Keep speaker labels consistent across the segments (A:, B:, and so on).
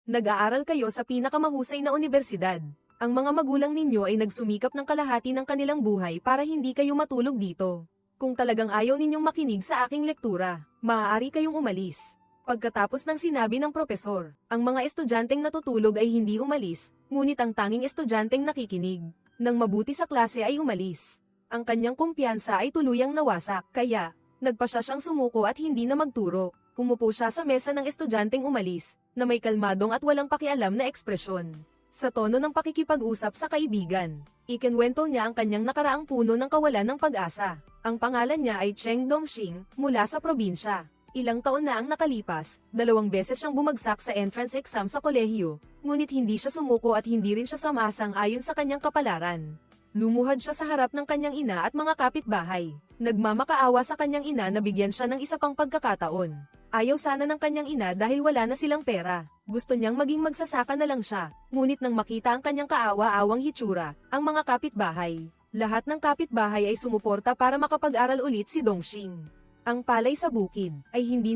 A: Nag-aaral kayo sa pinakamahusay na universidad. Ang mga magulang ninyo ay nagsumikap ng kalahati ng kanilang buhay para hindi kayo matulog dito. Kung talagang ayaw ninyong makinig sa aking lektura, maaari kayong umalis. Pagkatapos ng sinabi ng propesor, ang mga estudyanteng natutulog ay hindi umalis, ngunit ang tanging estudyanteng nakikinig, nang mabuti sa klase ay umalis. Ang kanyang kumpiyansa ay tuluyang nawasak, kaya, nagpasya siyang sumuko at hindi na magturo. Umupo siya sa mesa ng estudyanteng umalis, na may kalmadong at walang pakialam na ekspresyon. Sa tono ng pakikipag-usap sa kaibigan, ikinwento niya ang kanyang nakaraang puno ng kawalan ng pag-asa. Ang pangalan niya ay Cheng Dongxing, mula sa probinsya. Ilang taon na ang nakalipas, 2 beses siyang bumagsak sa entrance exam sa kolehiyo, ngunit hindi siya sumuko at hindi rin siya samasang ayon sa kanyang kapalaran. Lumuhad siya sa harap ng kanyang ina at mga kapitbahay. Nagmamakaawa sa kanyang ina na bigyan siya ng isa pang pagkakataon. Ayaw sana ng kanyang ina dahil wala na silang pera. Gusto niyang maging magsasaka na lang siya, ngunit nang makita ang kanyang kaawa-awang hitsura, ang mga kapitbahay, lahat ng kapitbahay ay sumuporta para makapag-aral ulit si Dongxing. Ang palay sa bukid ay hindi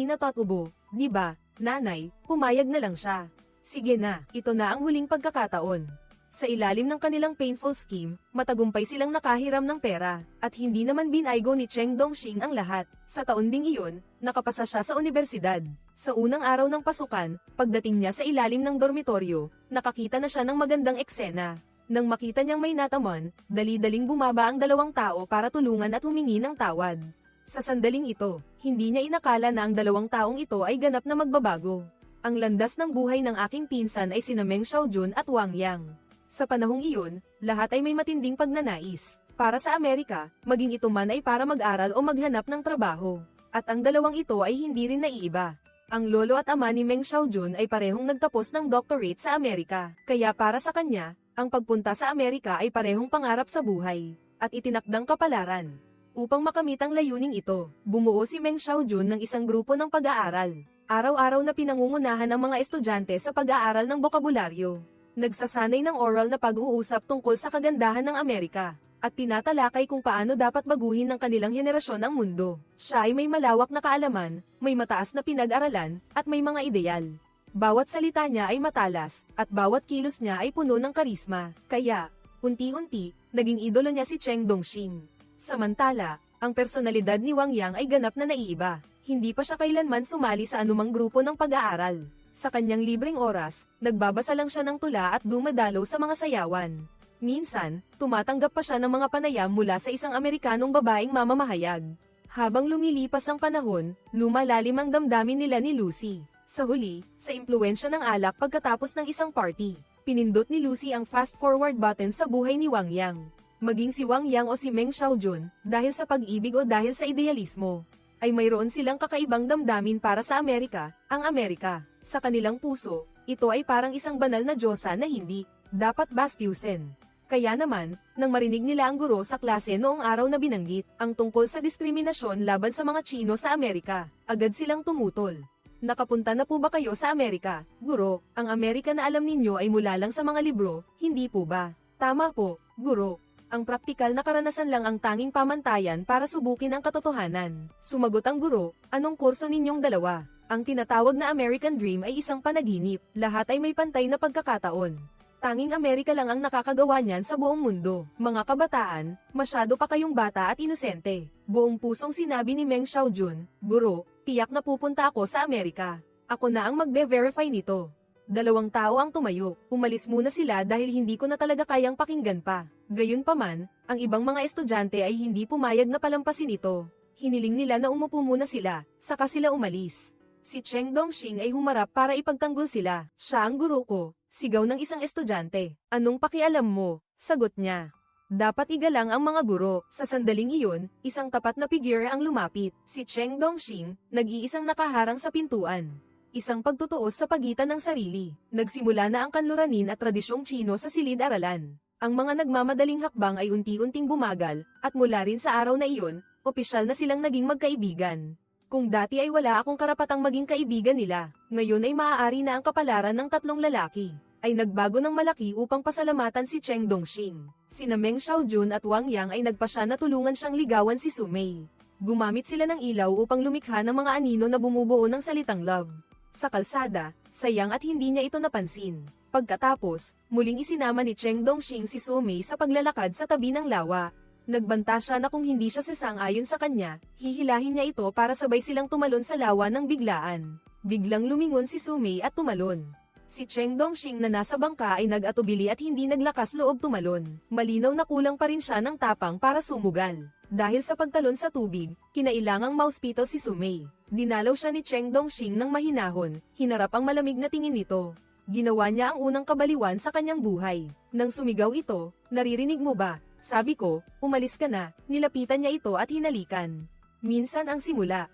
A: natutubo, di ba, nanay? Pumayag na lang siya. Sige na, ito na ang huling pagkakataon. Sa ilalim ng kanilang painful scheme, matagumpay silang nakahiram ng pera, at hindi naman binaygo ni Cheng Dongxing ang lahat. Sa taon ding iyon, nakapasa siya sa universidad. Sa unang araw ng pasukan, pagdating niya sa ilalim ng dormitoryo, nakakita na siya ng magandang eksena. Nang makita niyang may natamon, dali-daling bumaba ang 2 tao para tulungan at humingi ng tawad. Sa sandaling ito, hindi niya inakala na ang 2 taong ito ay ganap na magbabago. Ang landas ng buhay ng aking pinsan ay sina Meng Xiaojun at Wang Yang. Sa panahong iyon, lahat ay may matinding pagnanais. Para sa Amerika, maging ito man ay para mag-aral o maghanap ng trabaho. At ang 2 ito ay hindi rin naiiba. Ang lolo at ama ni Meng Xiaojun ay parehong nagtapos ng doctorate sa Amerika. Kaya para sa kanya, ang pagpunta sa Amerika ay parehong pangarap sa buhay. At itinakdang kapalaran. Upang makamit ang layuning ito, bumuo si Meng Xiaojun ng isang grupo ng pag-aaral. Araw-araw na pinangungunahan ang mga estudyante sa pag-aaral ng bokabularyo. Nagsasanay ng oral na pag-uusap tungkol sa kagandahan ng Amerika, at tinatalakay kung paano dapat baguhin ng kanilang henerasyon ang mundo. Siya ay may malawak na kaalaman, may mataas na pinag-aralan, at may mga ideal. Bawat salita niya ay matalas, at bawat kilos niya ay puno ng karisma. Kaya, unti-unti, naging idolo niya si Cheng Dongxing. Samantala, ang personalidad ni Wang Yang ay ganap na naiiba. Hindi pa siya kailanman sumali sa anumang grupo ng pag-aaral. Sa kanyang libreng oras, nagbabasa lang siya ng tula at dumadalo sa mga sayawan. Minsan, tumatanggap pa siya ng mga panayam mula sa isang Amerikanong babaeng mamamahayag. Habang lumilipas ang panahon, lumalalim ang damdamin nila ni Lucy. Sa huli, sa impluwensya ng alak pagkatapos ng isang party, pinindot ni Lucy ang fast-forward button sa buhay ni Wang Yang. Maging si Wang Yang o si Meng Xiaojun, dahil sa pag-ibig o dahil sa idealismo, ay mayroon silang kakaibang damdamin para sa Amerika, ang Amerika. Sa kanilang puso, ito ay parang isang banal na diyosa na hindi dapat bastyusin. Kaya naman, nang marinig nila ang guro sa klase noong araw na binanggit, ang tungkol sa diskriminasyon laban sa mga Chino sa Amerika, agad silang tumutol. Nakapunta na po ba kayo sa Amerika, guro? Ang Amerika na alam ninyo ay mula lang sa mga libro, hindi po ba? Tama po, guro. Ang praktikal na karanasan lang ang tanging pamantayan para subukin ang katotohanan. Sumagot ang guro, anong kurso ninyong dalawa? Ang tinatawag na American Dream ay isang panaginip, lahat ay may pantay na pagkakataon. Tanging Amerika lang ang nakakagawa niyan sa buong mundo. Mga kabataan, masyado pa kayong bata at inosente. Buong pusong sinabi ni Meng Xiaojun, guro, tiyak na pupunta ako sa Amerika. Ako na ang magbe-verify nito. 2 tao ang tumayo, umalis muna sila dahil hindi ko na talaga kayang pakinggan pa. Gayunpaman, ang ibang mga estudyante ay hindi pumayag na palampasin ito. Hiniling nila na umupo muna sila, saka sila umalis. Si Cheng Dongxing ay humarap para ipagtanggol sila. Siya ang guro ko, sigaw ng isang estudyante. Anong pakialam mo? Sagot niya. Dapat igalang ang mga guro. Sa sandaling iyon, isang tapat na figure ang lumapit. Si Cheng Dongxing, nag-iisang nakaharang sa pintuan. Isang pagtutuos sa pagitan ng sarili. Nagsimula na ang kanluranin at tradisyong Chino sa silid-aralan. Ang mga nagmamadaling hakbang ay unti-unting bumagal, at mula rin sa araw na iyon, opisyal na silang naging magkaibigan. Kung dati ay wala akong karapatang maging kaibigan nila, ngayon ay maaari na ang kapalaran ng 3 lalaki, ay nagbago ng malaki upang pasalamatan si Cheng Dongxing. Sina Meng Xiaojun at Wang Yang ay nagpasya na tulungan siyang ligawan si Sumei. Gumamit sila ng ilaw upang lumikha ng mga anino na bumubuo ng salitang love. Sa kalsada, sayang at hindi niya ito napansin. Pagkatapos, muling isinama ni Cheng Dongxing si Sumei sa paglalakad sa tabi ng lawa. Nagbanta siya na kung hindi siya sasang-ayon sa kanya, hihilahin niya ito para sabay silang tumalon sa lawa ng biglaan. Biglang lumingon si Sumei at tumalon. Si Cheng Dongxing na nasa bangka ay nag-atubili at hindi naglakas loob tumalon. Malinaw na kulang pa rin siya ng tapang para sumugal. Dahil sa pagtalon sa tubig, kinailangang ma-hospital si Sumei. Dinalaw siya ni Cheng Dongxing ng mahinahon, hinarap ang malamig na tingin nito. Ginawa niya ang unang kabaliwan sa kanyang buhay. Nang sumigaw ito, naririnig mo ba? Sabi ko, umalis ka na. Nilapitan niya ito at hinalikan. Minsan ang simula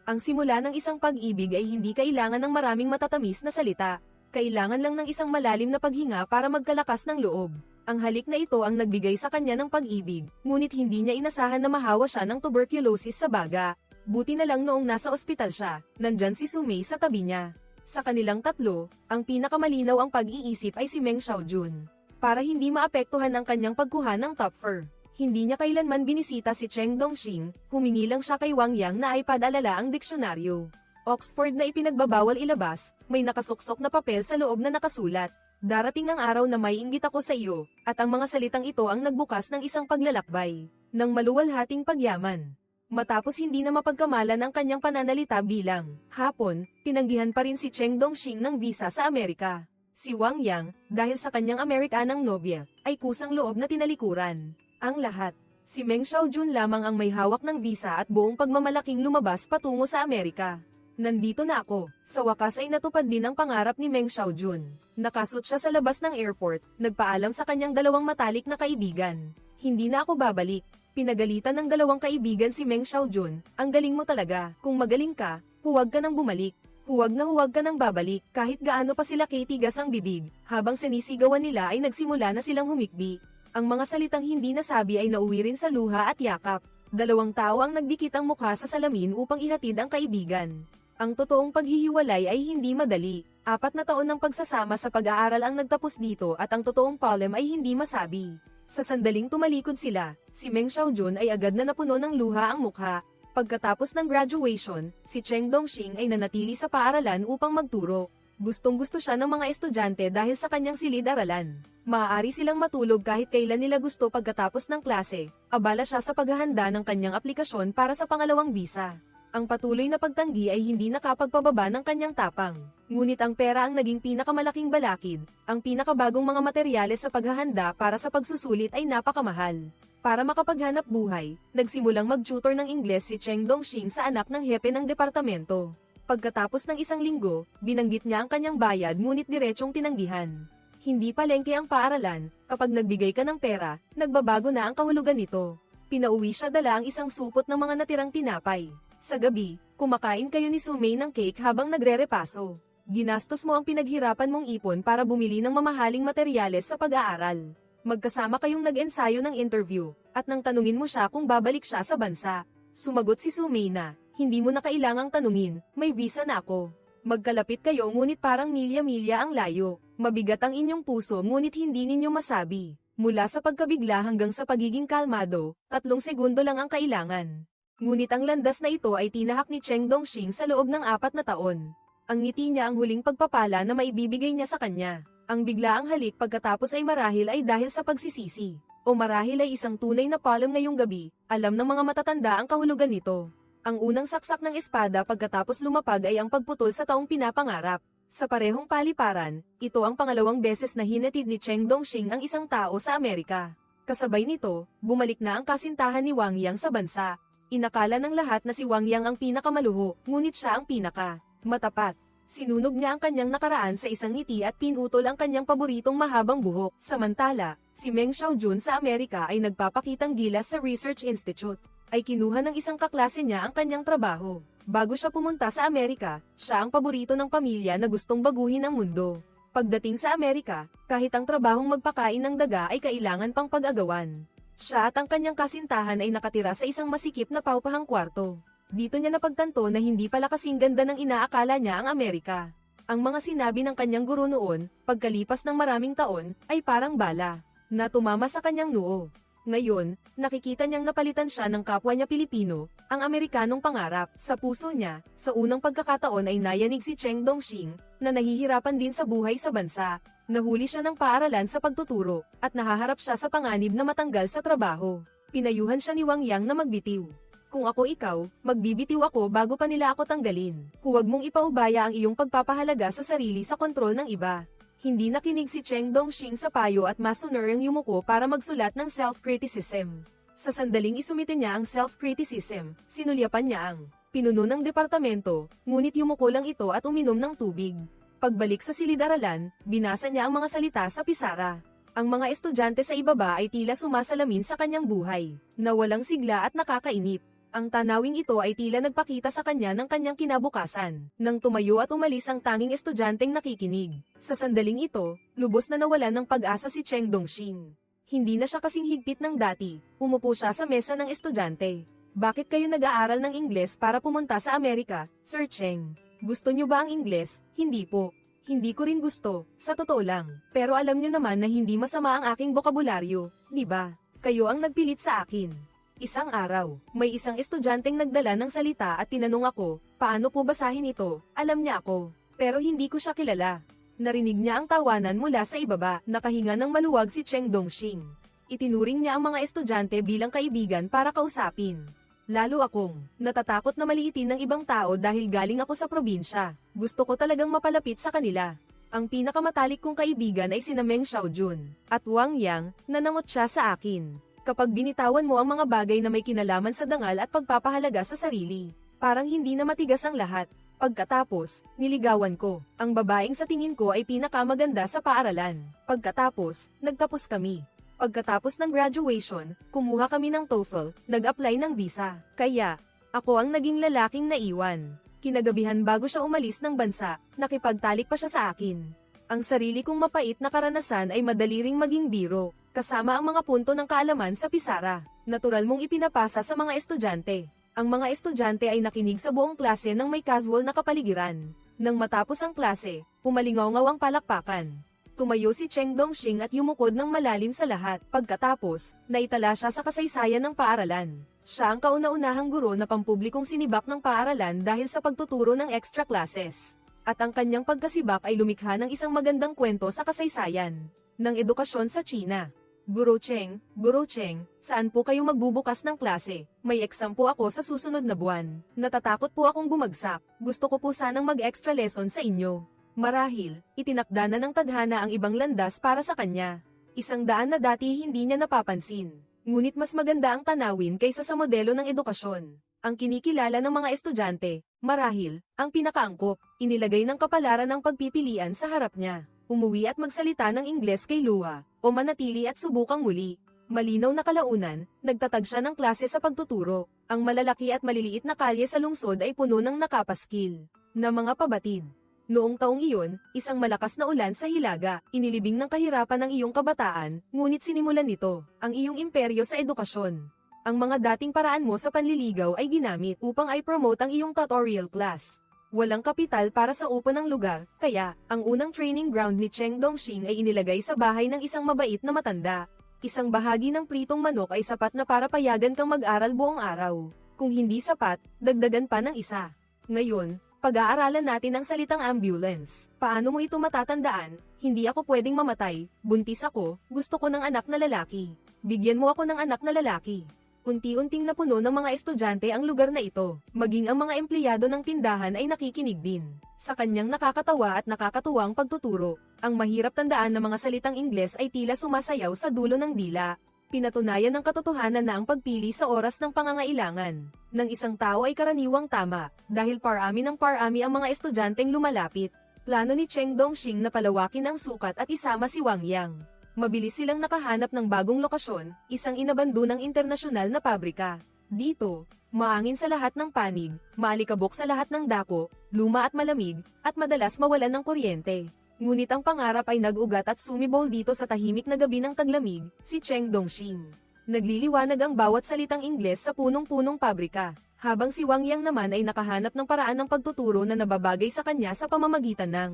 A: ng isang pag-ibig ay hindi kailangan ng maraming matatamis na salita. Kailangan lang ng isang malalim na paghinga para magkalakas ng loob. Ang halik na ito ang nagbigay sa kanya ng pag-ibig, ngunit hindi niya inasahan na mahawa siya ng tuberculosis sa baga. Buti na lang noong nasa ospital siya, nandyan si Sumei sa tabi niya. Sa kanilang tatlo, ang pinakamalinaw ang pag-iisip ay si Meng Xiaojun. Para hindi maapektuhan ang kanyang pagkuha ng Topfer, hindi niya kailanman binisita si Cheng Dongxing, humingi lang siya kay Wang Yang na ipadalala ang diksyonaryo. Oxford na ipinagbabawal ilabas, may nakasuksok na papel sa loob na nakasulat. Darating ang araw na may inggit ako sa iyo, at ang mga salitang ito ang nagbukas ng isang paglalakbay, ng maluwalhating pagyaman. Matapos hindi na mapagkamalan ang kanyang pananalita bilang hapon, tinanggihan pa rin si Cheng Dongxing ng visa sa Amerika. Si Wang Yang, dahil sa kanyang Amerikanang nobya, ay kusang loob na tinalikuran. Ang lahat. Si Meng Xiaojun lamang ang may hawak ng visa at buong pagmamalaking lumabas patungo sa Amerika. Nandito na ako. Sa wakas ay natupad din ang pangarap ni Meng Xiaojun. Nakasot siya sa labas ng airport, nagpaalam sa kanyang dalawang matalik na kaibigan. Hindi na ako babalik. Pinagalitan ng dalawang kaibigan si Meng Xiaojun, ang galing mo talaga. Kung magaling ka, huwag ka nang bumalik. Huwag ka nang babalik, kahit gaano pa sila kitigas ang bibig. Habang sinisigawan nila ay nagsimula na silang humikbi. Ang mga salitang hindi nasabi ay nauwi rin sa luha at yakap. Dalawang tao ang nagdikit ang mukha sa salamin upang ihatid ang kaibigan. Ang totoong paghihiwalay ay hindi madali. 4 na taon ng pagsasama sa pag-aaral ang nagtapos dito at ang totoong problem ay hindi masabi. Sa sandaling tumalikod sila, si Meng Xiaojun ay agad na napuno ng luha ang mukha. Pagkatapos ng graduation, si Cheng Dongxing ay nanatili sa paaralan upang magturo. Gustong-gusto siya ng mga estudyante dahil sa kanyang silid-aralan. Maaari silang matulog kahit kailan nila gusto pagkatapos ng klase. Abala siya sa paghahanda ng kanyang aplikasyon para sa pangalawang visa. Ang patuloy na pagtanggi ay hindi nakapagpababa ng kanyang tapang. Ngunit ang pera ang naging pinakamalaking balakid. Ang pinakabagong mga materyales sa paghahanda para sa pagsusulit ay napakamahal. Para makapaghanap buhay, nagsimulang mag-tutor ng Ingles si Cheng Dongxing sa anak ng hepe ng departamento. Pagkatapos ng 1 linggo, binanggit niya ang kanyang bayad ngunit diretsong tinanggihan. Hindi palengke ang paaralan, kapag nagbigay ka ng pera, nagbabago na ang kahulugan nito. Pinauwi siya dala ang isang supot ng mga natirang tinapay. Sa gabi, kumakain kayo ni Sumei ng cake habang nagre-repaso. Ginastos mo ang pinaghirapan mong ipon para bumili ng mamahaling materyales sa pag-aaral. Magkasama kayong nag-ensayo ng interview, at nang tanungin mo siya kung babalik siya sa bansa. Sumagot si Sumei na, hindi mo na kailangang tanungin, may visa na ako. Magkalapit kayo ngunit parang milya-milya ang layo. Mabigat ang inyong puso ngunit hindi ninyo masabi. Mula sa pagkabigla hanggang sa pagiging kalmado, 3 segundo lang ang kailangan. Ngunit ang landas na ito ay tinahak ni Cheng Dongxing sa loob ng 4 na taon. Ang ngiti niya ang huling pagpapala na maibibigay niya sa kanya. Ang biglaang halik pagkatapos ay marahil ay dahil sa pagsisisi. O marahil ay isang tunay na palom ngayong gabi, alam ng mga matatanda ang kahulugan nito. Ang unang saksak ng espada pagkatapos lumapag ay ang pagputol sa taong pinapangarap. Sa parehong paliparan, ito ang pangalawang beses na hinatid ni Cheng Dongxing ang isang tao sa Amerika. Kasabay nito, bumalik na ang kasintahan ni Wang Yang sa bansa. Inakala ng lahat na si Wang Yang ang pinakamaluho, ngunit siya ang pinaka-matapat. Sinunog niya ang kanyang nakaraan sa isang ngiti at pinutol ang kanyang paboritong mahabang buhok. Samantala, si Meng Xiaojun sa Amerika ay nagpapakitang gilas sa Research Institute. Ay kinuha ng isang kaklase niya ang kanyang trabaho. Bago siya pumunta sa Amerika, siya ang paborito ng pamilya na gustong baguhin ang mundo. Pagdating sa Amerika, kahit ang trabahong magpakain ng daga ay kailangan pang pag-agawan. Siya at ang kanyang kasintahan ay nakatira sa isang masikip na paupahang kwarto. Dito niya napagtanto na hindi pala kasing ganda ng inaakala niya ang Amerika. Ang mga sinabi ng kanyang guro noon, pagkalipas ng maraming taon, ay parang bala na tumama sa kanyang noo. Ngayon, nakikita niyang napalitan siya ng kapwa niya Pilipino, ang Amerikanong pangarap. Sa puso niya, sa unang pagkakataon ay nayanig si Cheng Dongxing, na nahihirapan din sa buhay sa bansa. Nahuli siya ng paaralan sa pagtuturo, at nahaharap siya sa panganib na matanggal sa trabaho. Pinayuhan siya ni Wang Yang na magbitiw. Kung ako ikaw, magbibitiw ako bago pa nila ako tanggalin. Huwag mong ipaubaya ang iyong pagpapahalaga sa sarili sa kontrol ng iba. Hindi nakinig si Cheng Dongxing sa payo at masunuring yumuko para magsulat ng self-criticism. Sa sandaling isumite niya ang self-criticism, sinulyapan niya ang pinuno ng departamento, ngunit yumuko lang ito at uminom ng tubig. Pagbalik sa silid-aralan, binasa niya ang mga salita sa pisara. Ang mga estudyante sa ibaba ay tila sumasalamin sa kanyang buhay, na walang sigla at nakakainip. Ang tanawing ito ay tila nagpakita sa kanya ng kanyang kinabukasan. Nang tumayo at umalis ang tanging estudyanteng nakikinig. Sa sandaling ito, lubos na nawalan ng pag-asa si Cheng Dongxing. Hindi na siya kasing higpit ng dati. Umupo siya sa mesa ng estudyante. Bakit kayo nag-aaral ng Ingles para pumunta sa Amerika, Sir Cheng? Gusto niyo ba ang Ingles? Hindi po. Hindi ko rin gusto, sa totoo lang. Pero alam niyo naman na hindi masama ang aking bokabularyo, di ba? Kayo ang nagpilit sa akin. Isang araw, may isang estudyanteng nagdala ng salita at tinanong ako, paano po basahin ito? Alam niya ako, pero hindi ko siya kilala. Narinig niya ang tawanan mula sa ibaba, nakahinga ng maluwag si Cheng Dongxing. Itinuring niya ang mga estudyante bilang kaibigan para kausapin. Lalo akong natatakot na maliitin ng ibang tao dahil galing ako sa probinsya. Gusto ko talagang mapalapit sa kanila. Ang pinakamatalik kong kaibigan ay sina Meng Xiaojun at Wang Yang, nanangot siya sa akin. Kapag binitawan mo ang mga bagay na may kinalaman sa dangal at pagpapahalaga sa sarili, parang hindi na matigas ang lahat. Pagkatapos, niligawan ko. Ang babaeng sa tingin ko ay pinakamaganda sa paaralan. Pagkatapos, nagtapos kami. Pagkatapos ng graduation, kumuha kami ng TOEFL, nag-apply ng visa. Kaya, ako ang naging lalaking naiwan. Kinagabihan bago siya umalis ng bansa, nakipagtalik pa siya sa akin. Ang sarili kong mapait na karanasan ay madali ring maging biro, kasama ang mga punto ng kaalaman sa pisara. Natural mong ipinapasa sa mga estudyante. Ang mga estudyante ay nakinig sa buong klase ng may casual na kapaligiran. Nang matapos ang klase, pumalingaw-ngaw ang palakpakan. Tumayo si Cheng Dongxing at yumukod ng malalim sa lahat. Pagkatapos, naitala siya sa kasaysayan ng paaralan. Siya ang kauna-unahang guro na pampublikong sinibak ng paaralan dahil sa pagtuturo ng extra classes. At ang kanyang pagkasibak ay lumikha ng isang magandang kwento sa kasaysayan ng edukasyon sa China. Guro Cheng, saan po kayo magbubukas ng klase? May exam po ako sa susunod na buwan. Natatakot po akong bumagsak. Gusto ko po sanang mag-extra lesson sa inyo. Marahil, itinakda na ng tadhana ang ibang landas para sa kanya. 100 na dati hindi niya napapansin. Ngunit mas maganda ang tanawin kaysa sa modelo ng edukasyon. Ang kinikilala ng mga estudyante, marahil, ang pinakaangkop, inilagay ng kapalaran ng pagpipilian sa harap niya. Umuwi at magsalita ng Ingles kay Lua, o manatili at subukang muli. Malinaw na kalaunan, nagtatag siya ng klase sa pagtuturo. Ang malalaki at maliliit na kalye sa lungsod ay puno ng nakapaskil na mga pabatid. Noong taong iyon, isang malakas na ulan sa Hilaga, inilibing ng kahirapan ng iyong kabataan, ngunit sinimulan nito, ang iyong imperyo sa edukasyon. Ang mga dating paraan mo sa panliligaw ay ginamit upang i-promote ang iyong tutorial class. Walang kapital para sa upo ng lugar, kaya, ang unang training ground ni Cheng Dongxing ay inilagay sa bahay ng isang mabait na matanda. Isang bahagi ng pritong manok ay sapat na para payagan kang mag-aral buong araw. Kung hindi sapat, dagdagan pa ng isa. Ngayon, pag-aaralan natin ang salitang ambulance. Paano mo ito matatandaan? Hindi ako pwedeng mamatay, buntis ako, gusto ko ng anak na lalaki. Bigyan mo ako ng anak na lalaki. Unti-unting napuno ng mga estudyante ang lugar na ito, maging ang mga empleyado ng tindahan ay nakikinig din. Sa kanyang nakakatawa at nakakatuwang pagtuturo, ang mahirap tandaan na mga salitang Ingles ay tila sumasayaw sa dulo ng dila. Pinatunayan ng katotohanan na ang pagpili sa oras ng pangangailangan ng isang tao ay karaniwang tama, dahil parami ng parami ang mga estudyanteng lumalapit. Plano ni Cheng Dongxing na palawakin ang sukat at isama si Wang Yang. Mabilis silang nakahanap ng bagong lokasyon, isang inabando ng internasyonal na pabrika. Dito, maangin sa lahat ng panig, maalikabok sa lahat ng dako, luma at malamig, at madalas mawalan ng kuryente. Ngunit ang pangarap ay nag-ugat at sumibol dito sa tahimik na gabi ng taglamig, si Cheng Dongxing. Nagliliwanag ang bawat salitang Ingles sa punong-punong pabrika, habang si Wang Yang naman ay nakahanap ng paraan ng pagtuturo na nababagay sa kanya sa pamamagitan ng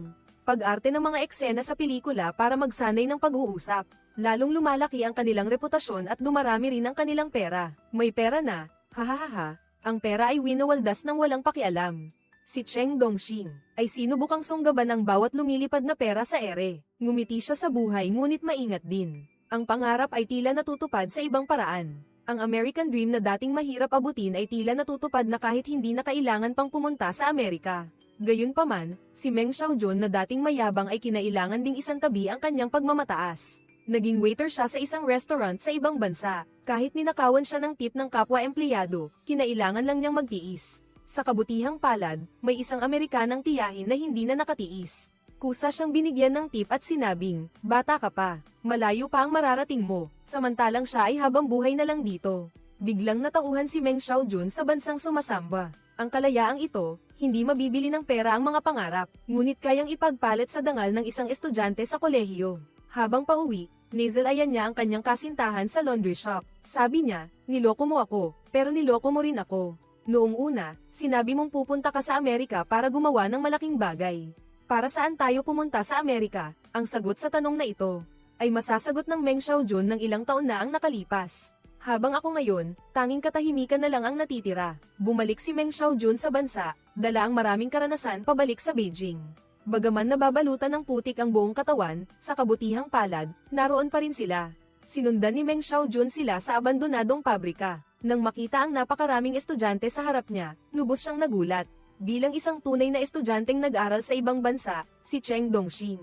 A: pag-arte ng mga eksena sa pelikula para magsanay ng pag-uusap. Lalong lumalaki ang kanilang reputasyon at dumarami rin ang kanilang pera. May pera na, hahaha, ang pera ay winawaldas ng walang pakialam. Si Cheng Dongxing ay sinubukang sunggaban ang bawat lumilipad na pera sa ere. Ngumiti siya sa buhay ngunit maingat din. Ang pangarap ay tila natutupad sa ibang paraan. Ang American Dream na dating mahirap abutin ay tila natutupad na kahit hindi na kailangan pang pumunta sa Amerika. Gayunpaman, si Meng Xiaojun na dating mayabang ay kinailangan ding isantabi ang kanyang pagmamataas. Naging waiter siya sa isang restaurant sa ibang bansa. Kahit ninakawan siya ng tip ng kapwa-empleyado, kinailangan lang niyang magtiis. Sa kabutihang palad, may isang Amerikanang tiyahin na hindi na nakatiis. Kusa siyang binigyan ng tip at sinabing, "Bata ka pa, malayo pa ang mararating mo," samantalang siya ay habang buhay na lang dito. Biglang natauhan si Meng Xiaojun sa bansang sumasamba. Ang kalayaang ito, hindi mabibili ng pera ang mga pangarap, ngunit kayang ipagpalit sa dangal ng isang estudyante sa kolehiyo. Habang pauwi, nisalayan niya ang kanyang kasintahan sa laundry shop. Sabi niya, "Niloko mo ako, pero niloko mo rin ako. Noong una, sinabi mong pupunta ka sa Amerika para gumawa ng malaking bagay. Para saan tayo pumunta sa Amerika?" Ang sagot sa tanong na ito ay masasagot ng Meng Xiaojun ng ilang taon na ang nakalipas. Habang ako ngayon, tanging katahimikan na lang ang natitira. Bumalik si Meng Xiaojun sa bansa, dala ang maraming karanasan pabalik sa Beijing. Bagaman nababalutan ng putik ang buong katawan, sa kabutihang palad, naroon pa rin sila. Sinundan ni Meng Xiaojun sila sa abandonadong pabrika. Nang makita ang napakaraming estudyante sa harap niya, lubos siyang nagulat. Bilang isang tunay na estudyanteng nag-aral sa ibang bansa, si Cheng Dongxing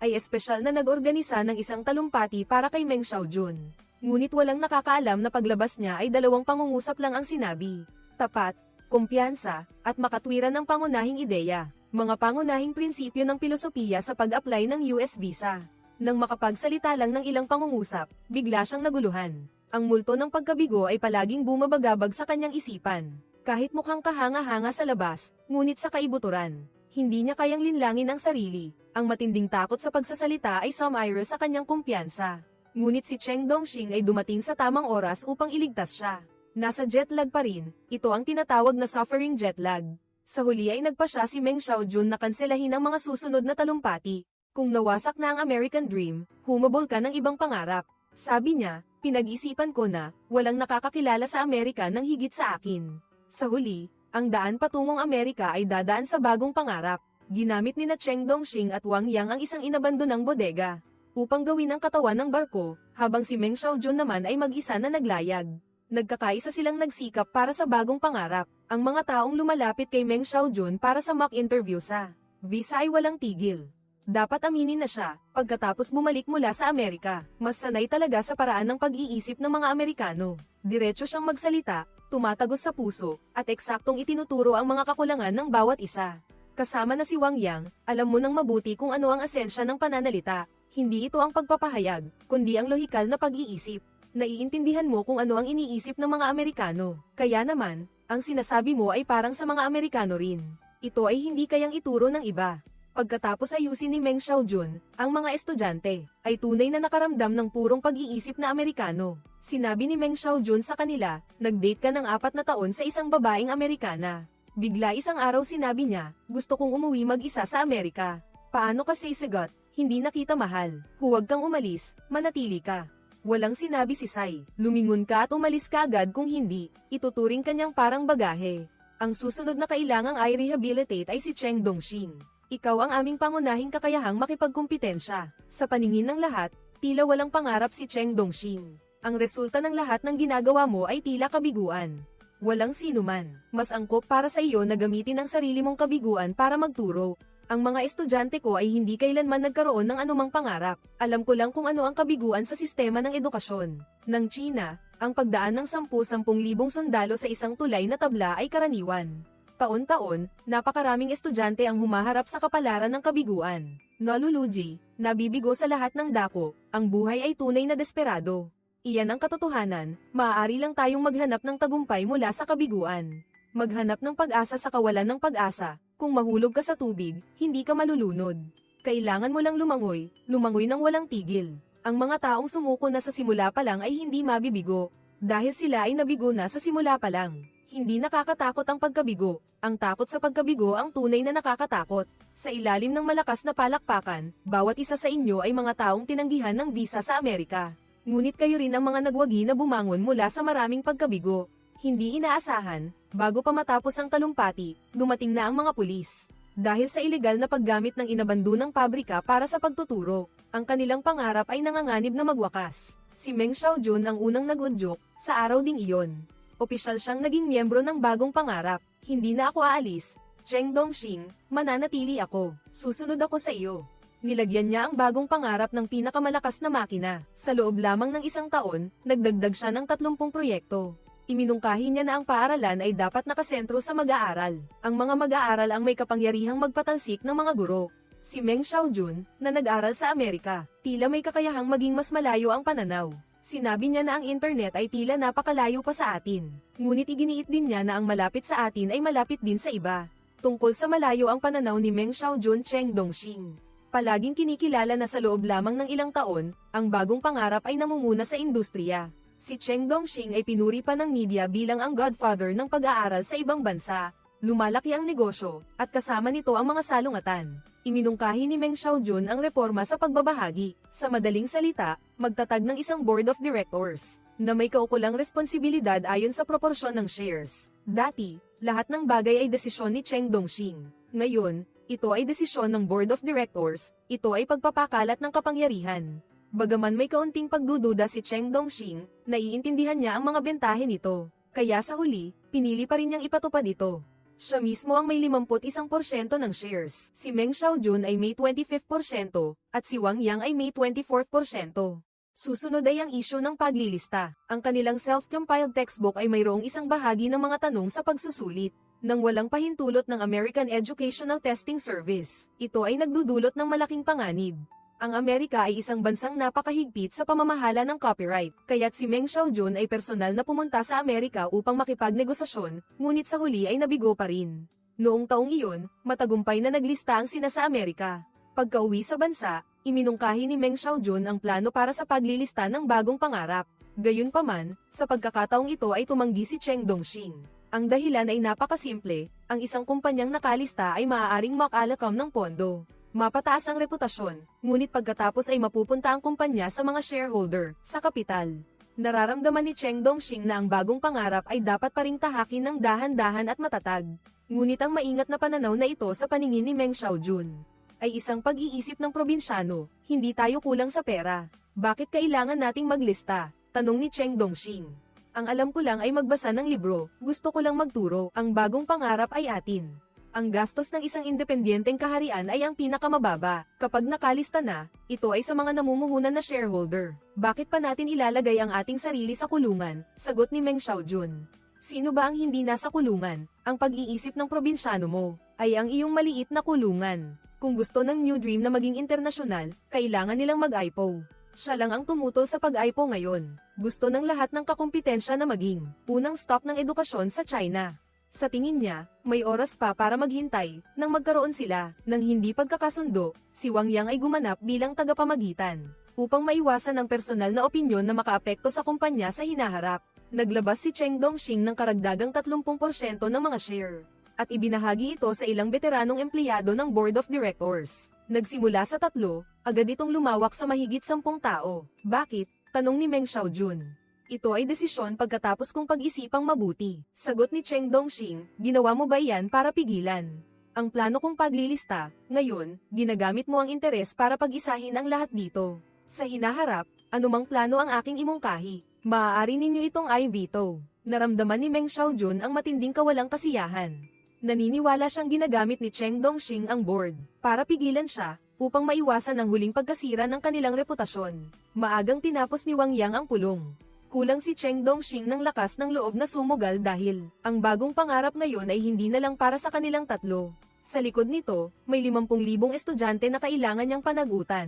A: ay espesyal na nag-organisa ng isang talumpati para kay Meng Xiaojun. Ngunit walang nakakaalam na paglabas niya ay dalawang pangungusap lang ang sinabi. Tapat, kumpiyansa, at makatwiran ng pangunahing ideya. Mga pangunahing prinsipyo ng pilosopiya sa pag-apply ng US visa. Nang makapagsalita lang ng ilang pangungusap, bigla siyang naguluhan. Ang multo ng pagkabigo ay palaging bumabagabag sa kanyang isipan. Kahit mukhang kahanga-hanga sa labas, ngunit sa kaibuturan, hindi niya kayang linlangin ang sarili. Ang matinding takot sa pagsasalita ay sumire sa kanyang kumpiyansa. Ngunit si Cheng Dongxing ay dumating sa tamang oras upang iligtas siya. Nasa jet lag pa rin, ito ang tinatawag na suffering jet lag. Sa huli ay nagpa siya si Meng Xiaojun na kanselahin ang mga susunod na talumpati. Kung nawasak na ang American Dream, humabol ka ng ibang pangarap. Sabi niya, "Pinag-isipan ko na, walang nakakakilala sa Amerika ng higit sa akin." Sa huli, ang daan patungong Amerika ay dadaan sa bagong pangarap. Ginamit ni Cheng Dongxing at Wang Yang ang isang inabandonang bodega upang gawin ang katawan ng barko, habang si Meng Xiaojun naman ay mag-isa na naglayag. Nagkakaisa silang nagsikap para sa bagong pangarap. Ang mga taong lumalapit kay Meng Xiaojun para sa mock interview sa visa ay walang tigil. Dapat aminin na siya, pagkatapos bumalik mula sa Amerika, mas sanay talaga sa paraan ng pag-iisip ng mga Amerikano. Diretso siyang magsalita, tumatagos sa puso, at eksaktong itinuturo ang mga kakulangan ng bawat isa. Kasama na si Wang Yang, alam mo nang mabuti kung ano ang asensya ng pananalita. Hindi ito ang pagpapahayag, kundi ang lohikal na pag-iisip. Naiintindihan mo kung ano ang iniisip ng mga Amerikano. Kaya naman, ang sinasabi mo ay parang sa mga Amerikano rin. Ito ay hindi kayang ituro ng iba. Pagkatapos ayusin ni Meng Xiaojun, ang mga estudyante ay tunay na nakaramdam ng purong pag-iisip na Amerikano. Sinabi ni Meng Xiaojun sa kanila, "Nag-date ka ng 4 na taon sa isang babaeng Amerikana." Bigla isang araw sinabi niya, "Gusto kong umuwi mag-isa sa Amerika." "Paano kasi sagot? Hindi na kita mahal. Huwag kang umalis, manatili ka." Walang sinabi si Sai. "Lumingon ka at umalis ka agad, kung hindi, ituturing kanyang parang bagahe." Ang susunod na kailangang i-rehabilitate ay si Cheng Dongxing. "Ikaw ang aming pangunahing kakayahang makipagkumpetensya." Sa paningin ng lahat, tila walang pangarap si Cheng Dongxing. Ang resulta ng lahat ng ginagawa mo ay tila kabiguan. Walang sinuman mas angkop para sa iyo na gamitin ang sarili mong kabiguan para magturo. Ang mga estudyante ko ay hindi kailanman nagkaroon ng anumang pangarap. Alam ko lang kung ano ang kabiguan sa sistema ng edukasyon ng China. Ang pagdaan ng 10,000 sundalo sa isang tulay na tabla ay karaniwan. Taon-taon, napakaraming estudyante ang humaharap sa kapalaran ng kabiguan. Nalulugi, nabibigo sa lahat ng dako, ang buhay ay tunay na desperado. Iyan ang katotohanan, maaari lang tayong maghanap ng tagumpay mula sa kabiguan. Maghanap ng pag-asa sa kawalan ng pag-asa. Kung mahulog ka sa tubig, hindi ka malulunod. Kailangan mo lang lumangoy ng walang tigil. Ang mga taong sumuko na sa simula pa lang ay hindi mabibigo. Dahil sila ay nabigo na sa simula pa lang. Hindi nakakatakot ang pagkabigo. Ang takot sa pagkabigo ang tunay na nakakatakot. Sa ilalim ng malakas na palakpakan, bawat isa sa inyo ay mga taong tinanggihan ng visa sa Amerika. Ngunit kayo rin ang mga nagwagi na bumangon mula sa maraming pagkabigo. Hindi inaasahan, bago pa matapos ang talumpati, dumating na ang mga pulis. Dahil sa ilegal na paggamit ng inabandonang pabrika para sa pagtuturo, ang kanilang pangarap ay nanganganib na magwakas. Si Meng Xiaojun ang unang nag-udyok sa araw ding iyon. Opisyal siyang naging miyembro ng bagong pangarap. Hindi na ako aalis. Cheng Dongxing, mananatili ako. Susunod ako sa iyo. Nilagyan niya ang bagong pangarap ng pinakamalakas na makina. Sa loob lamang ng isang taon, nagdagdag siya ng 30 proyekto. Iminungkahi niya na ang paaralan ay dapat nakasentro sa mag-aaral. Ang mga mag-aaral ang may kapangyarihang magpatalsik ng mga guro. Si Meng Xiaojun, na nag-aral sa Amerika, tila may kakayahang maging mas malayo ang pananaw. Sinabi niya na ang internet ay tila napakalayo pa sa atin. Ngunit iginiit din niya na ang malapit sa atin ay malapit din sa iba. Tungkol sa malayo ang pananaw ni Meng Xiaojun Cheng Dongxing. Palaging kinikilala na sa loob lamang ng ilang taon, ang bagong pangarap ay namumuna sa industriya. Si Cheng Dongxing ay pinuri pa ng media bilang ang godfather ng pag-aaral sa ibang bansa. Lumalaki ang negosyo, at kasama nito ang mga salungatan. Iminungkahi ni Meng Xiaojun ang reforma sa pagbabahagi. Sa madaling salita, magtatag ng isang board of directors, na may kaukulang responsibilidad ayon sa proporsyon ng shares. Dati, lahat ng bagay ay desisyon ni Cheng Dongxing. Ngayon, ito ay desisyon ng board of directors, ito ay pagpapakalat ng kapangyarihan. Bagaman may kaunting pagdududa si Cheng Dongxing, naiintindihan niya ang mga bentahe nito. Kaya sa huli, pinili pa rin niyang ipatupad ito. Siya mismo ang may 51% ng shares. Si Meng Xiaojun ay may 25% at si Wang Yang ay may 24%. Susunod ay ang isyu ng paglilista. Ang kanilang self-compiled textbook ay mayroong isang bahagi ng mga tanong sa pagsusulit. Nang walang pahintulot ng American Educational Testing Service, ito ay nagdudulot ng malaking panganib. Ang Amerika ay isang bansang napakahigpit sa pamamahala ng copyright, kaya't si Meng Xiaojun ay personal na pumunta sa Amerika upang makipagnegosasyon, ngunit sa huli ay nabigo pa rin. Noong taong iyon, matagumpay na naglista ang sina sa Amerika. Pagka-uwi sa bansa, iminungkahi ni Meng Xiaojun ang plano para sa paglilista ng bagong pangarap. Gayunpaman, sa pagkakataong ito ay tumanggi si Cheng Dongxing. Ang dahilan ay napakasimple, ang isang kumpanyang nakalista ay maaaring makalakam ng pondo. Mapataas ang reputasyon, ngunit pagkatapos ay mapupunta ang kumpanya sa mga shareholder, sa kapital. Nararamdaman ni Cheng Dongxing na ang bagong pangarap ay dapat pa ring tahakin ng dahan-dahan at matatag. Ngunit ang maingat na pananaw na ito sa paningin ni Meng Xiaojun ay isang pag-iisip ng probinsyano, hindi tayo kulang sa pera. Bakit kailangan nating maglista? Tanong ni Cheng Dongxing. Ang alam ko lang ay magbasa ng libro, gusto ko lang magturo, ang bagong pangarap ay atin. Ang gastos ng isang independenteng kaharian ay ang pinakamababa. Kapag nakalista na, ito ay sa mga namumuhunan na shareholder. Bakit pa natin ilalagay ang ating sarili sa kulungan? Sagot ni Meng Xiaojun. Sino ba ang hindi nasa kulungan? Ang pag-iisip ng probinsyano mo ay ang iyong maliit na kulungan. Kung gusto ng New Dream na maging internasyonal, kailangan nilang mag-IPO. Siya lang ang tumutol sa pag-IPO ngayon. Gusto ng lahat ng kakumpetensya na maging unang stop ng edukasyon sa China. Sa tingin niya, may oras pa para maghintay, nang magkaroon sila, ng hindi pagkakasundo, si Wang Yang ay gumanap bilang tagapamagitan, upang maiwasan ang personal na opinyon na makaapekto sa kumpanya sa hinaharap. Naglabas si Cheng Dongxing ng karagdagang 30% ng mga share, at ibinahagi ito sa ilang veteranong empleyado ng Board of Directors. Nagsimula sa 3, agad itong lumawak sa mahigit 10 tao. Bakit? Tanong ni Meng Xiaojun. Ito ay desisyon pagkatapos kong pag-isipang mabuti. Sagot ni Cheng Dongxing, ginawa mo ba yan para pigilan ang plano kong paglilista? Ngayon, ginagamit mo ang interes para pag-isahin ang lahat dito. Sa hinaharap, anumang plano ang aking imungkahi, maaari ninyo itong i-veto. Naramdaman ni Meng Xiaojun ang matinding kawalang kasiyahan. Naniniwala siyang ginagamit ni Cheng Dongxing ang board para pigilan siya, upang maiwasan ang huling pagkasira ng kanilang reputasyon. Maagang tinapos ni Wang Yang ang pulong. Kulang si Cheng Dongxing ng lakas ng loob na sumugal dahil ang bagong pangarap ngayon ay hindi na lang para sa kanilang tatlo. Sa likod nito, may 50,000 estudyante na kailangan niyang panagutan.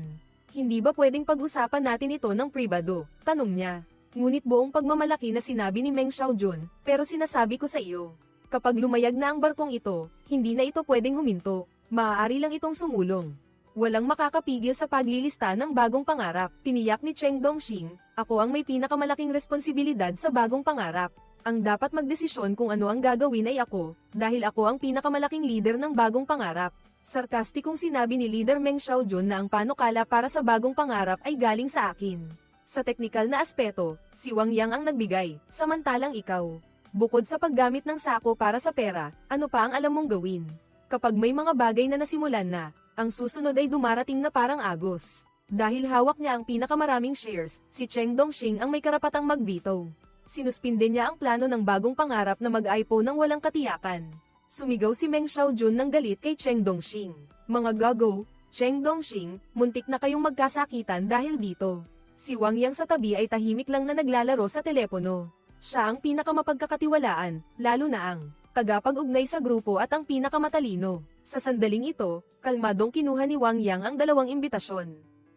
A: Hindi ba pwedeng pag-usapan natin ito ng pribado? Tanong niya. Ngunit buong pagmamalaki na sinabi ni Meng Xiaojun, pero sinasabi ko sa iyo, kapag lumayag na ang barkong ito, hindi na ito pwedeng huminto. Maaari lang itong sumulong. Walang makakapigil sa paglilista ng bagong pangarap. Tiniyak ni Cheng Dongxing, ako ang may pinakamalaking responsibilidad sa bagong pangarap. Ang dapat magdesisyon kung ano ang gagawin ay ako, dahil ako ang pinakamalaking leader ng bagong pangarap. Sarkastikong sinabi ni Leader Meng Xiaojun na ang panukala para sa bagong pangarap ay galing sa akin. Sa teknikal na aspeto, si Wang Yang ang nagbigay, samantalang ikaw. Bukod sa paggamit ng sako para sa pera, ano pa ang alam mong gawin? Kapag may mga bagay na nasimulan na, ang susunod ay dumarating na parang agos. Dahil hawak niya ang pinakamaraming shares, si Cheng Dongxing ang may karapatang mag-veto. Sinuspinde niya ang plano ng bagong pangarap na mag-IPO ng walang katiyakan. Sumigaw si Meng Xiaojun ng galit kay Cheng Dongxing. Mga gago, Cheng Dongxing, muntik na kayong magkasakitan dahil dito. Si Wang Yang sa tabi ay tahimik lang na naglalaro sa telepono. Siya ang pinakamapagkakatiwalaan, lalo na ang tagapag-ugnay sa grupo at ang pinakamatalino. Sa sandaling ito, kalmadong kinuha ni Wang Yang ang dalawang imbitasyon.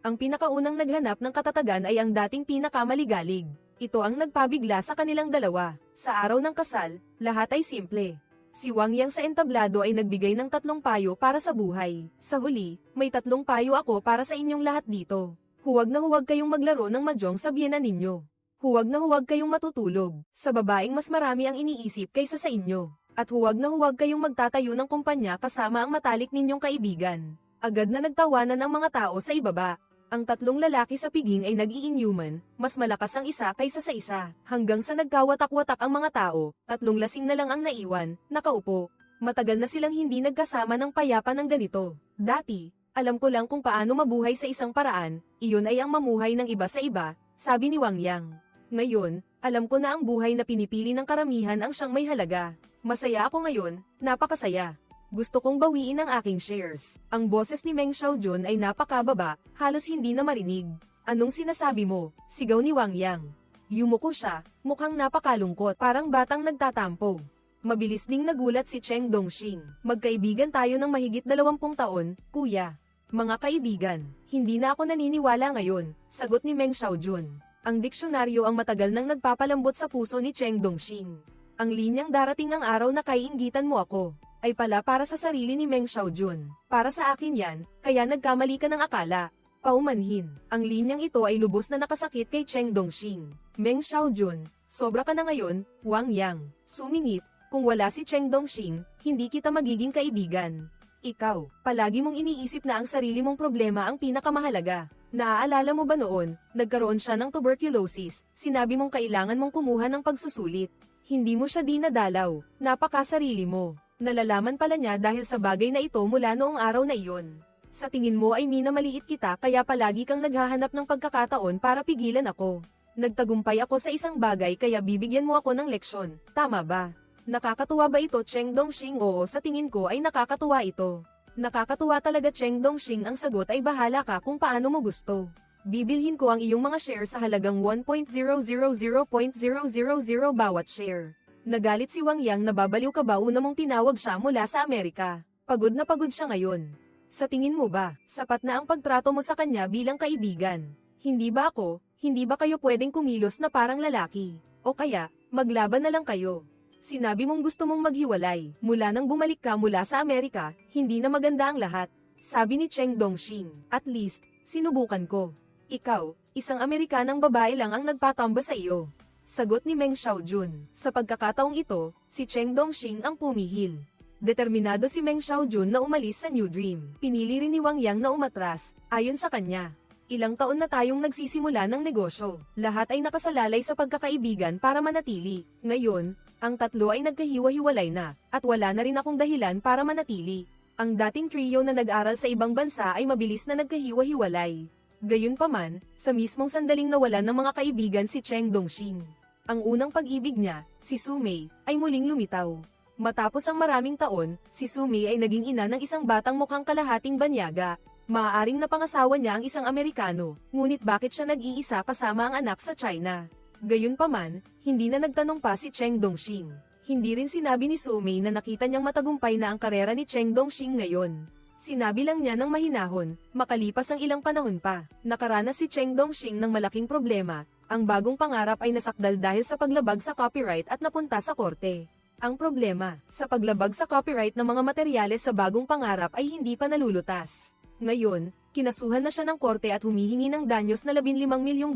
A: Ang pinakaunang naghanap ng katatagan ay ang dating pinakamaligalig. Ito ang nagpabigla sa kanilang dalawa. Sa araw ng kasal, lahat ay simple. Si Wang Yang sa entablado ay nagbigay ng 3 payo para sa buhay. Sa huli, may 3 payo ako para sa inyong lahat dito. Huwag na huwag kayong maglaro ng mahjong sa biyenan ninyo. Huwag na huwag kayong matutulog sa babaeng mas marami ang iniisip kaysa sa inyo. At huwag na huwag kayong magtatayo ng kumpanya kasama ang matalik ninyong kaibigan. Agad na nagtawanan ang mga tao sa ibaba. Ang 3 lalaki sa piging ay nag-i-inhuman, mas malakas ang isa kaysa sa isa, hanggang sa nagkawatak-watak ang mga tao, 3 lasing na lang ang naiwan, nakaupo. Matagal na silang hindi nagkasama ng payapa ng ganito. Dati, alam ko lang kung paano mabuhay sa isang paraan, iyon ay ang mamuhay ng iba sa iba, sabi ni Wang Yang. Ngayon, alam ko na ang buhay na pinipili ng karamihan ang siyang may halaga. Masaya ako ngayon, napakasaya. Gusto kong bawiin ang aking shares. Ang boses ni Meng Xiaojun ay napakababa, halos hindi na marinig. Anong sinasabi mo? Sigaw ni Wang Yang. Yumuko siya, mukhang napakalungkot, parang batang nagtatampo. Mabilis ding nagulat si Cheng Dongxing. Magkaibigan tayo ng mahigit 20 taon, kuya. Mga kaibigan, hindi na ako naniniwala ngayon, sagot ni Meng Xiaojun. Ang diksyonaryo ang matagal nang nagpapalambot sa puso ni Cheng Dongxing. Ang linyang darating ang araw na kaiinggitan mo ako ay pala para sa sarili ni Meng Xiaojun. Para sa akin yan, kaya nagkamali ka ng akala. Paumanhin, ang linyang ito ay lubos na nakasakit kay Cheng Dongxing. Meng Xiaojun, sobra ka na ngayon, Wang Yang. Sumingit, kung wala si Cheng Dongxing, hindi kita magiging kaibigan. Ikaw, palagi mong iniisip na ang sarili mong problema ang pinakamahalaga. Naaalala mo ba noon, nagkaroon siya ng tuberculosis, sinabi mong kailangan mong kumuha ng pagsusulit. Hindi mo siya dinadalaw, napakasarili mo. Nalalaman pala niya dahil sa bagay na ito mula noong araw na iyon. Sa tingin mo ay minamaliit kita kaya palagi kang naghahanap ng pagkakataon para pigilan ako. Nagtagumpay ako sa isang bagay kaya bibigyan mo ako ng leksyon, tama ba? Nakakatuwa ba ito Cheng Dongxing? Oo, sa tingin ko ay nakakatuwa ito. Nakakatuwa talaga Cheng Dongxing, ang sagot ay bahala ka kung paano mo gusto. Bibilhin ko ang iyong mga share sa halagang 1.000.000 bawat share. Nagalit si Wang Yang na babaliw ka ba una mong tinawag siya mula sa Amerika. Pagod na pagod siya ngayon. Sa tingin mo ba, sapat na ang pagtrato mo sa kanya bilang kaibigan? Hindi ba ako, hindi ba kayo pwedeng kumilos na parang lalaki? O kaya, maglaban na lang kayo. Sinabi mong gusto mong maghiwalay, mula nang bumalik ka mula sa Amerika, hindi na maganda ang lahat. Sabi ni Cheng Dongxing, at least, sinubukan ko. Ikaw, isang Amerikanang babae lang ang nagpatamba sa iyo. Sagot ni Meng Xiaojun. Sa pagkakataong ito, si Cheng Dongxing ang pumihil. Determinado si Meng Xiaojun na umalis sa New Dream. Pinili rin ni Wang Yang na umatras, ayon sa kanya. Ilang taon na tayong nagsisimula ng negosyo. Lahat ay nakasalalay sa pagkakaibigan para manatili. Ngayon, ang 3 ay nagkahiwa-hiwalay na, at wala na rin akong dahilan para manatili. Ang dating trio na nag-aral sa ibang bansa ay mabilis na nagkahiwa-hiwalay. Gayunpaman, sa mismong sandaling nawalan ng mga kaibigan si Cheng Dongxing. Ang unang pag-ibig niya, si Su Mei, ay muling lumitaw. Matapos ang maraming taon, si Su Mei ay naging ina ng isang batang mukhang kalahating banyaga. Maaaring napangasawa niya ang isang Amerikano, ngunit bakit siya nag-iisa kasama ang anak sa China? Gayunpaman, hindi na nagtanong pa si Cheng Dongxing. Hindi rin sinabi ni Su Mei na nakita niyang matagumpay na ang karera ni Cheng Dongxing ngayon. Sinabi lang niya ng mahinahon, makalipas ang ilang panahon pa, nakaranas si Cheng Dongxing ng malaking problema. Ang bagong pangarap ay nasakdal dahil sa paglabag sa copyright at napunta sa korte. Ang problema, sa paglabag sa copyright ng mga materyales sa bagong pangarap ay hindi pa nalulutas. Ngayon, kinasuhan na siya ng korte at humihingi ng danyos na $15 milyong.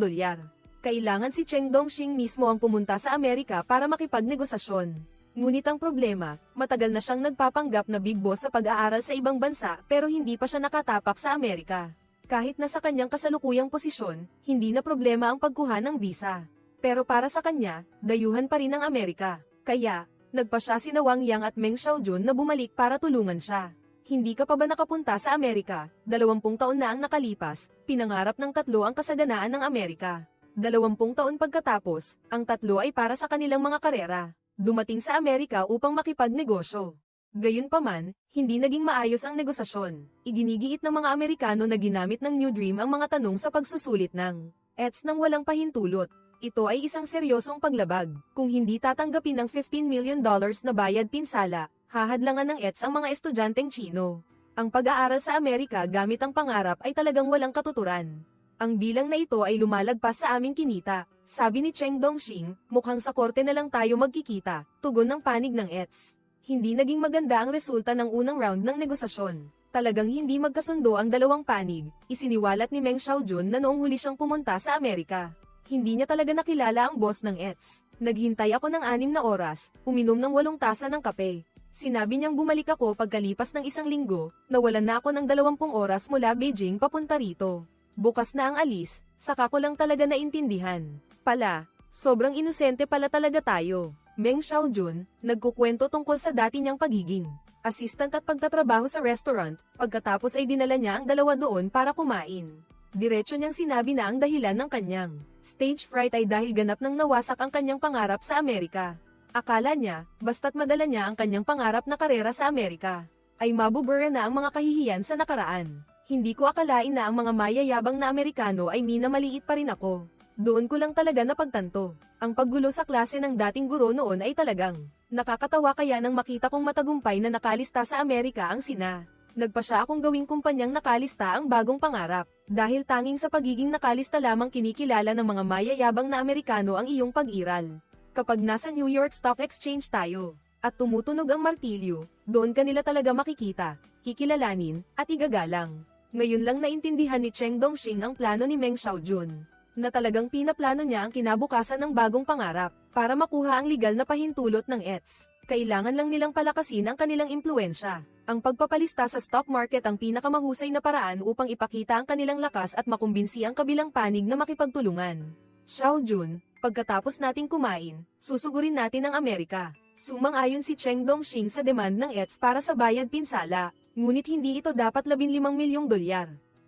A: Kailangan si Cheng Dongxing mismo ang pumunta sa Amerika para makipagnegosasyon. Ngunit ang problema, matagal na siyang nagpapanggap na big boss sa pag-aaral sa ibang bansa pero hindi pa siya nakatapak sa Amerika. Kahit na sa kanyang kasalukuyang posisyon, hindi na problema ang pagkuha ng visa. Pero para sa kanya, dayuhan pa rin ang Amerika. Kaya, nagpa siya sina Wang Yang at Meng Xiaojun na bumalik para tulungan siya. Hindi ka pa ba nakapunta sa Amerika? 20 taon na ang nakalipas, pinangarap ng tatlo ang kasaganaan ng Amerika. 20 taon pagkatapos, ang tatlo ay para sa kanilang mga karera. Dumating sa Amerika upang makipagnegosyo. Gayunpaman, hindi naging maayos ang negosasyon. Iginigiit ng mga Amerikano na ginamit ng New Dream ang mga tanong sa pagsusulit ng ETS nang walang pahintulot. Ito ay isang seryosong paglabag. Kung hindi tatanggapin ng $15 million na bayad pinsala, hahadlangan ng ETS ang mga estudyanteng Chino. Ang pag-aaral sa Amerika gamit ang pangarap ay talagang walang katuturan. Ang bilang na ito ay lumalagpas sa aming kinita, sabi ni Cheng Dongxing, mukhang sa korte na lang tayo magkikita, tugon ng panig ng ETS. Hindi naging maganda ang resulta ng unang round ng negosasyon. Talagang hindi magkasundo ang dalawang panig, isiniwalat ni Meng Xiaojun na noong huli siyang pumunta sa Amerika. Hindi niya talaga nakilala ang boss ng ETS. Naghintay ako ng 6 na oras, uminom ng 8 tasa ng kape. Sinabi niyang bumalik ako pagkalipas ng 1 linggo, nawalan na ako ng 20 oras mula Beijing papunta rito. Bukas na ang alis, saka ko lang talaga naintindihan. Pala, sobrang inosente pala talaga tayo. Meng Xiaojun, nagkukwento tungkol sa dati niyang pagiging assistant at pagtatrabaho sa restaurant, pagkatapos ay dinala niya ang dalawa doon para kumain. Diretso niyang sinabi na ang dahilan ng kanyang stage fright ay dahil ganap nang nawasak ang kanyang pangarap sa Amerika. Akala niya, basta't madala niya ang kanyang pangarap na karera sa Amerika, ay mabubura na ang mga kahihiyan sa nakaraan. Hindi ko akalain na ang mga mayayabang na Amerikano ay minamaliit pa rin ako. Doon ko lang talaga napagtanto. Ang paggulo sa klase ng dating guro noon ay talagang nakakatawa, kaya nang makita kong matagumpay na nakalista sa Amerika ang sina. Nagpa siya akong gawing kumpanyang nakalista ang bagong pangarap. Dahil tanging sa pagiging nakalista lamang kinikilala ng mga mayayabang na Amerikano ang iyong pag-iral. Kapag nasa New York Stock Exchange tayo, at tumutunog ang martilyo, doon ka nila talaga makikita, kikilalanin, at igagalang. Ngayon lang naintindihan ni Cheng Dongxing ang plano ni Meng Xiaojun, na talagang pinaplano niya ang kinabukasan ng bagong pangarap, para makuha ang legal na pahintulot ng ETS. Kailangan lang nilang palakasin ang kanilang impluensya. Ang pagpapalista sa stock market ang pinakamahusay na paraan upang ipakita ang kanilang lakas at makumbinsi ang kabilang panig na makipagtulungan. Xiaojun, pagkatapos nating kumain, susugurin natin ang Amerika. Sumang-ayon si Cheng Dongxing sa demand ng ETS para sa bayad pinsala. Ngunit hindi ito dapat $15 milyong.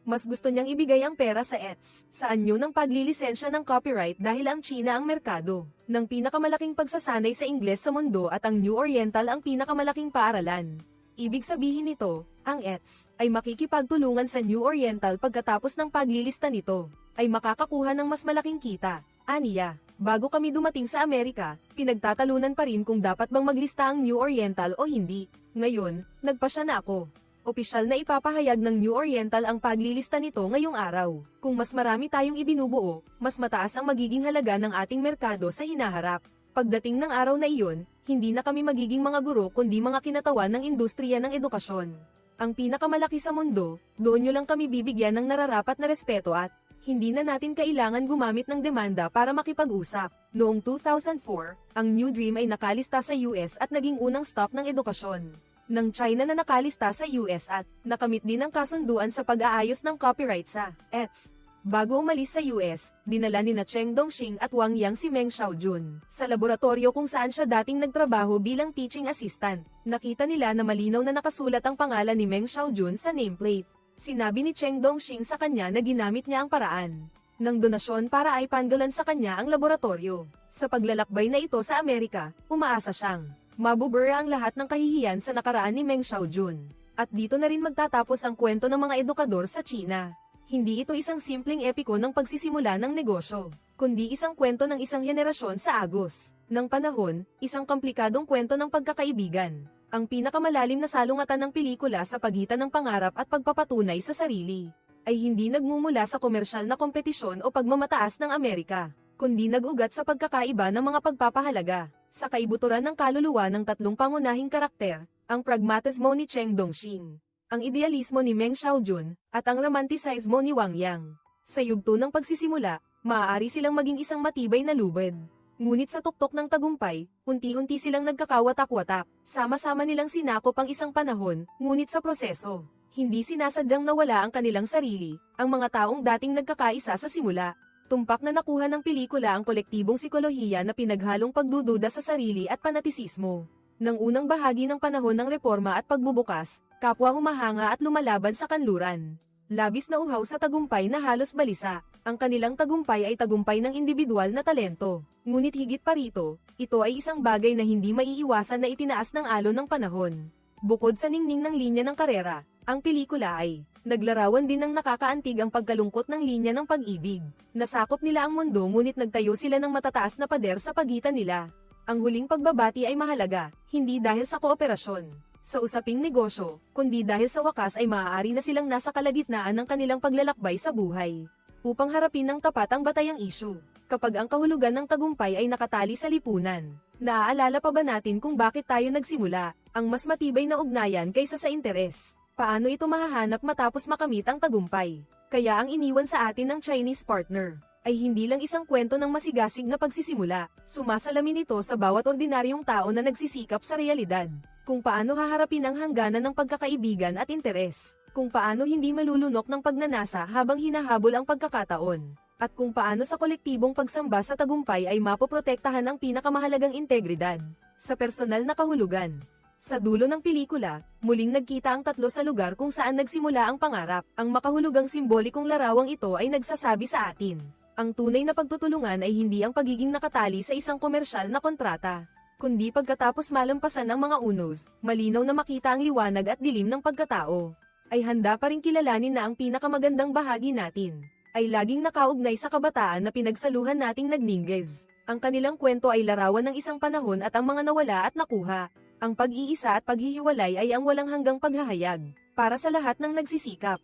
A: Mas gusto niyang ibigay ang pera sa ETS sa anyo ng paglilisensya ng copyright dahil ang China ang merkado ng pinakamalaking pagsasanay sa Ingles sa mundo at ang New Oriental ang pinakamalaking paaralan. Ibig sabihin nito, ang ETS ay makikipagtulungan sa New Oriental pagkatapos ng paglilista nito, ay makakakuha ng mas malaking kita. Aniya, bago kami dumating sa Amerika, pinagtatalunan pa rin kung dapat bang maglista ang New Oriental o hindi. Ngayon, nagpasya na ako. Opisyal na ipapahayag ng New Oriental ang paglilista nito ngayong araw. Kung mas marami tayong ibinubuo, mas mataas ang magiging halaga ng ating merkado sa hinaharap. Pagdating ng araw na iyon, hindi na kami magiging mga guro kundi mga kinatawan ng industriya ng edukasyon. Ang pinakamalaki sa mundo, doon nyo lang kami bibigyan ng nararapat na respeto at hindi na natin kailangan gumamit ng demanda para makipag-usap. Noong 2004, ang New Dream ay nakalista sa US at naging unang stop ng edukasyon ng China na nakalista sa US at nakamit din ang kasunduan sa pag-aayos ng copyright sa ETS. Bago umalis sa US, dinala ni na Cheng Dongxing at Wang Yang si Meng Xiaojun sa laboratorio kung saan siya dating nagtrabaho bilang teaching assistant. Nakita nila na malinaw na nakasulat ang pangalan ni Meng Xiaojun sa nameplate. Sinabi ni Cheng Dongxing sa kanya na ginamit niya ang paraan ng donasyon para ay panggalan sa kanya ang laboratorio. Sa paglalakbay na ito sa Amerika, umaasa siyang mabubura ang lahat ng kahihiyan sa nakaraan ni Meng Xiaojun. At dito na rin magtatapos ang kwento ng mga edukador sa China. Hindi ito isang simpleng epiko ng pagsisimula ng negosyo, kundi isang kwento ng isang henerasyon sa agos ng panahon, isang komplikadong kwento ng pagkakaibigan. Ang pinakamalalim na salungatan ng pelikula sa pagitan ng pangarap at pagpapatunay sa sarili ay hindi nagmumula sa komersyal na kompetisyon o pagmamataas ng Amerika, kundi nag-ugat sa pagkakaiba ng mga pagpapahalaga, sa kaibuturan ng kaluluwa ng tatlong pangunahing karakter, ang pragmatismo ni Cheng Dongxing, ang idealismo ni Meng Xiaojun, at ang romanticismo ni Wang Yang. Sa yugto ng pagsisimula, maaari silang maging isang matibay na lubid. Ngunit sa tuktok ng tagumpay, unti-unti silang nagkakawatak-watak, sama-sama nilang sinakop ang isang panahon, ngunit sa proseso, hindi sinasadyang nawala ang kanilang sarili, ang mga taong dating nagkakaisa sa simula. Tumpak na nakuha ng pelikula ang kolektibong psikolohiya na pinaghalong pagdududa sa sarili at panatisismo. Nang unang bahagi ng panahon ng reforma at pagbubukas, kapwa humahanga at lumalaban sa kanluran. Labis na uhaw sa tagumpay na halos balisa. Ang kanilang tagumpay ay tagumpay ng individual na talento. Ngunit higit pa rito, ito ay isang bagay na hindi maiiwasan na itinaas ng alon ng panahon. Bukod sa ningning ng linya ng karera, ang pelikula ay naglarawan din ng nakakaantig ang pagkalungkot ng linya ng pag-ibig. Nasakop nila ang mundo ngunit nagtayo sila ng matataas na pader sa pagitan nila. Ang huling pagbabati ay mahalaga, hindi dahil sa kooperasyon sa usaping negosyo, kundi dahil sa wakas ay maaari na silang nasa kalagitnaan ng kanilang paglalakbay sa buhay. Upang harapin ng tapat ang batayang issue, kapag ang kahulugan ng tagumpay ay nakatali sa lipunan, naaalala pa ba natin kung bakit tayo nagsimula, ang mas matibay na ugnayan kaysa sa interes? Paano ito mahahanap matapos makamit ang tagumpay? Kaya ang iniwan sa atin ng Chinese partner ay hindi lang isang kwento ng masigasig na pagsisimula, sumasalamin ito sa bawat ordinaryong tao na nagsisikap sa realidad. Kung paano haharapin ang hangganan ng pagkakaibigan at interes, kung paano hindi malulunok ng pagnanasa habang hinahabol ang pagkakataon, at kung paano sa kolektibong pagsamba sa tagumpay ay mapoprotektahan ang pinakamahalagang integridad sa personal na kahulugan. Sa dulo ng pelikula, muling nagkita ang tatlo sa lugar kung saan nagsimula ang pangarap. Ang makahulugang simbolikong larawang ito ay nagsasabi sa atin, ang tunay na pagtutulungan ay hindi ang pagiging nakatali sa isang komersyal na kontrata, kundi pagkatapos malampasan ang mga unos, malinaw na makita ang liwanag at dilim ng pagkatao, ay handa pa rin kilalanin na ang pinakamagandang bahagi natin ay laging nakaugnay sa kabataan na pinagsaluhan nating nagninggis. Ang kanilang kwento ay larawan ng isang panahon at ang mga nawala at nakuha. Ang pag-iisa at paghihiwalay ay ang walang hanggang paghahayag para sa lahat ng nagsisikap.